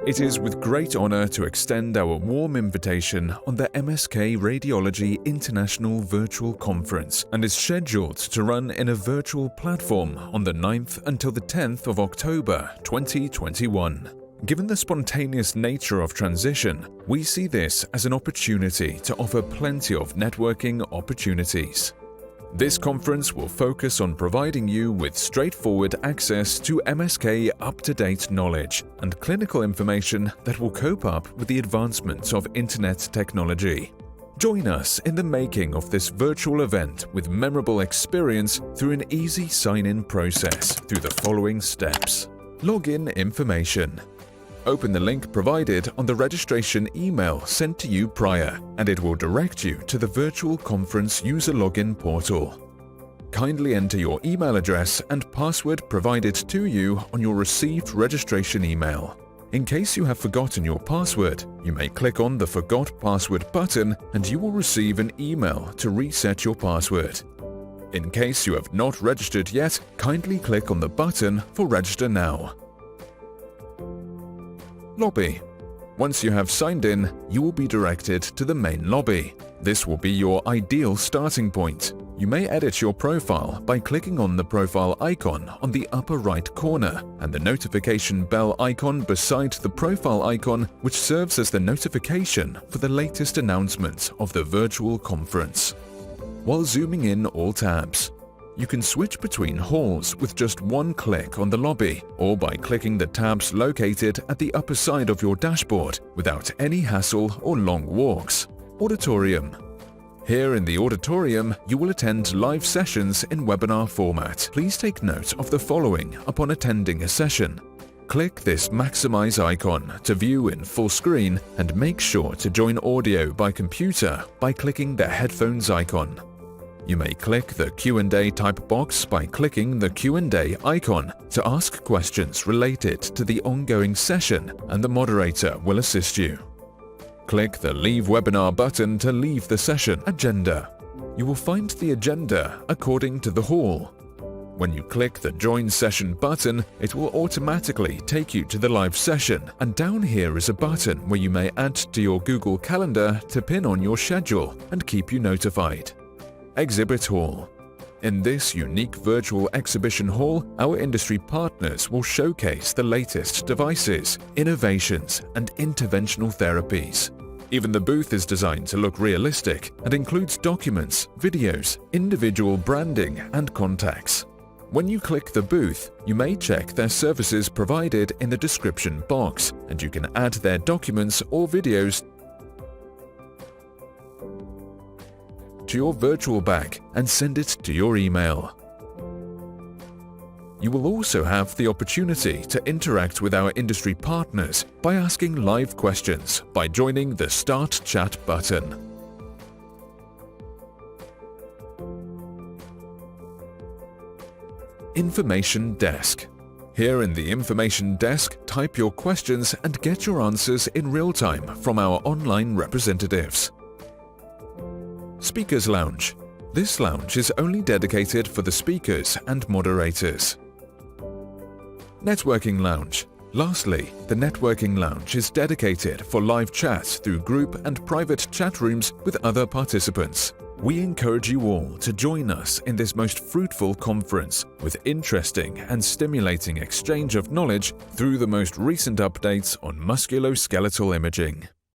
It is with great honor to extend our warm invitation on the MSK Radiology International Virtual Conference, and is scheduled to run in a virtual platform on the 9th until the 10th of October 2021. Given the spontaneous nature of transition, we see this as an opportunity to offer plenty of networking opportunities. This conference will focus on providing you with straightforward access to MSK up-to-date knowledge and clinical information that will cope up with the advancements of internet technology. Join us in the making of this virtual event with memorable experience through an easy sign-in process through the following steps. Login information. Open the link provided on the registration email sent to you prior, and it will direct you to the virtual conference user login portal. Kindly enter your email address and password provided to you on your received registration email. In case you have forgotten your password, you may click on the Forgot Password button and you will receive an email to reset your password. In case you have not registered yet, kindly click on the button for Register Now. Lobby. Once you have signed in, you will be directed to the main lobby. This will be your ideal starting point. You may edit your profile by clicking on the profile icon on the upper right corner and the notification bell icon beside the profile icon, which serves as the notification for the latest announcement of the virtual conference. While zooming in all tabs, you can switch between halls with just one click on the lobby, or by clicking the tabs located at the upper side of your dashboard without any hassle or long walks. Auditorium. Here in the auditorium, you will attend live sessions in webinar format. Please take note of the following upon attending a session. Click this Maximize icon to view in full screen, and make sure to join audio by computer by clicking the headphones icon. You may click the Q&A type box by clicking the Q&A icon to ask questions related to the ongoing session, and the moderator will assist you. Click the Leave Webinar button to leave the session. Agenda. You will find the agenda according to the hall. When you click the Join Session button, it will automatically take you to the live session, and down here is a button where you may add to your Google Calendar to pin on your schedule and keep you notified. Exhibit Hall. In this unique virtual exhibition hall, our industry partners will showcase the latest devices, innovations, and interventional therapies. Even the booth is designed to look realistic and includes documents, videos, individual branding, and contacts. When you click the booth, you may check their services provided in the description box, and you can add their documents or videos to your virtual bag and send it to your email. You will also have the opportunity to interact with our industry partners by asking live questions by joining the Start Chat button. Information Desk. Here in the Information Desk, type your questions and get your answers in real time from our online representatives. Speakers Lounge. This lounge is only dedicated for the speakers and moderators. Networking Lounge. Lastly, the Networking Lounge is dedicated for live chats through group and private chat rooms with other participants. We encourage you all to join us in this most fruitful conference with interesting and stimulating exchange of knowledge through the most recent updates on musculoskeletal imaging.